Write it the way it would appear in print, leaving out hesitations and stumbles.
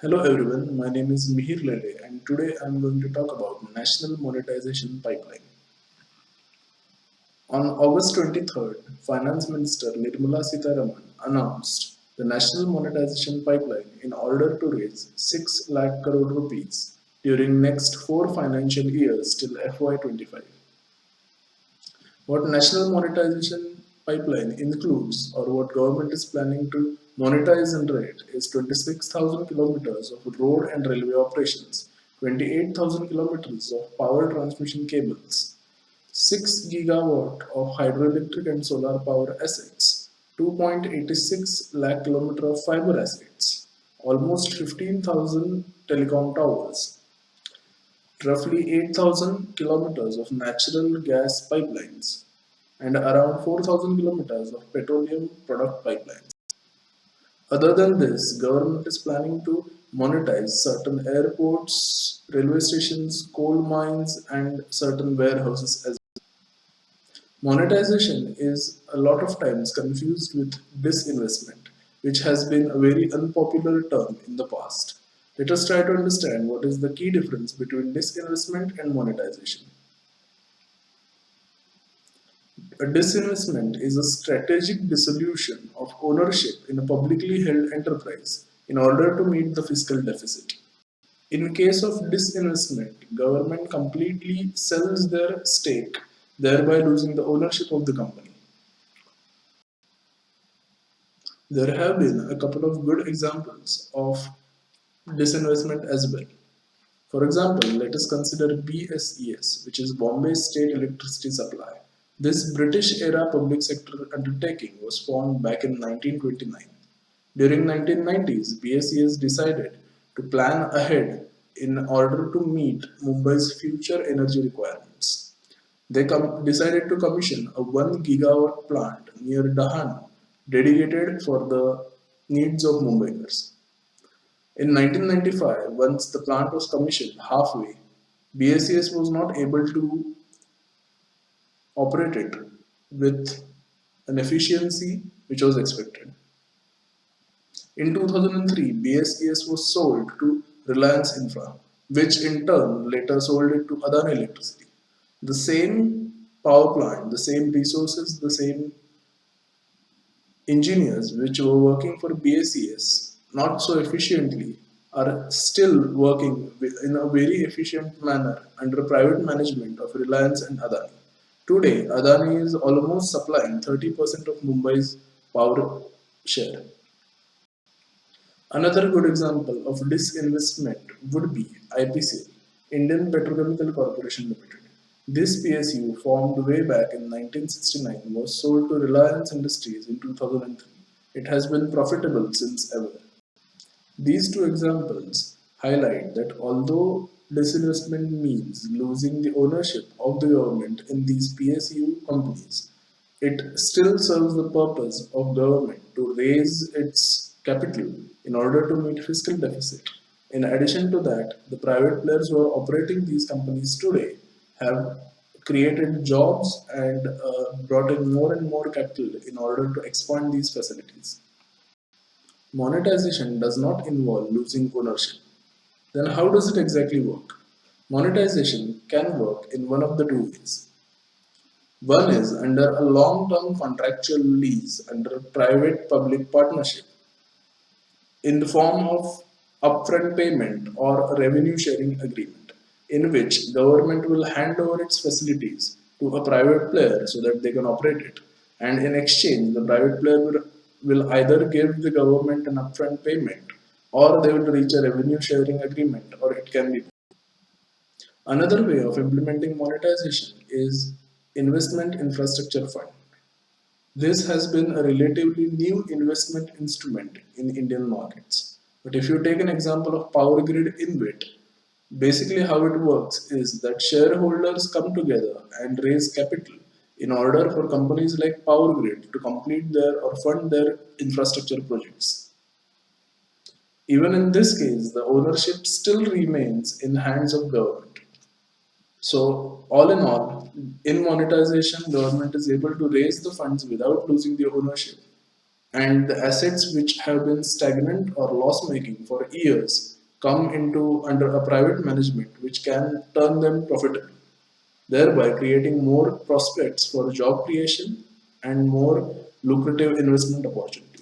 Hello everyone, my name is Mihir Lele and today I am going to talk about National Monetization Pipeline. On August 23rd, Finance Minister Nirmala Sitharaman announced the National Monetization Pipeline in order to raise 6 lakh crore rupees during next 4 financial years till FY25. What National Monetization Pipeline includes or what government is planning to monetize and rate is 26,000 kilometers of road and railway operations, 28,000 kilometers of power transmission cables, 6 gigawatt of hydroelectric and solar power assets, 2.86 lakh kilometer of fiber assets, almost 15,000 telecom towers, roughly 8,000 kilometers of natural gas pipelines, and around 4,000 kilometers of petroleum product pipelines. Other than this, government is planning to monetize certain airports, railway stations, coal mines, and certain warehouses as well. Monetization is a lot of times confused with disinvestment, which has been a very unpopular term in the past. Let us try to understand what is the key difference between disinvestment and monetization. A disinvestment is a strategic dissolution of ownership in a publicly held enterprise in order to meet the fiscal deficit. In case of disinvestment, government completely sells their stake, thereby losing the ownership of the company. There have been a couple of good examples of disinvestment as well. For example, let us consider BSES, which is Bombay State Electricity Supply. This British era public sector undertaking was formed back in 1929. During 1990s, BSES decided to plan ahead in order to meet Mumbai's future energy requirements. They decided to commission a 1 gigawatt plant near Dahan dedicated for the needs of Mumbaikars. In 1995, once the plant was commissioned halfway, BSES was not able to operate it with an efficiency which was expected. In 2003, BSES was sold to Reliance Infra, which in turn later sold it to Adani Electricity. The same power plant, the same resources, the same engineers which were working for BSES not so efficiently are still working in a very efficient manner under private management of Reliance and Adani. Today, Adani is almost supplying 30% of Mumbai's power share. Another good example of disinvestment would be IPCL, Indian Petrochemical Corporation Limited. This PSU, formed way back in 1969, was sold to Reliance Industries in 2003. It has been profitable since ever. These two examples highlight that although disinvestment means losing the ownership of the government in these PSU companies, it still serves the purpose of government to raise its capital in order to meet fiscal deficit. In addition to that, the private players who are operating these companies today have created jobs and brought in more and more capital in order to expand these facilities. Monetization does not involve losing ownership. Then how does it exactly work? Monetization can work in one of the two ways. One is under a long-term contractual lease under a private-public partnership in the form of upfront payment or a revenue sharing agreement in which government will hand over its facilities to a private player so that they can operate it, and in exchange the private player will either give the government an upfront payment or they will reach a revenue sharing agreement, or it can be. Another way of implementing monetization is investment infrastructure fund. This has been a relatively new investment instrument in Indian markets. But if you take an example of Power Grid InvIT, basically how it works is that shareholders come together and raise capital in order for companies like Power Grid to complete their or fund their infrastructure projects. Even in this case, the ownership still remains in hands of government. So, all in all, in monetization, government is able to raise the funds without losing the ownership. and the assets which have been stagnant or loss making for years come into under a private management which can turn them profitable, thereby creating more prospects for job creation and more lucrative investment opportunities.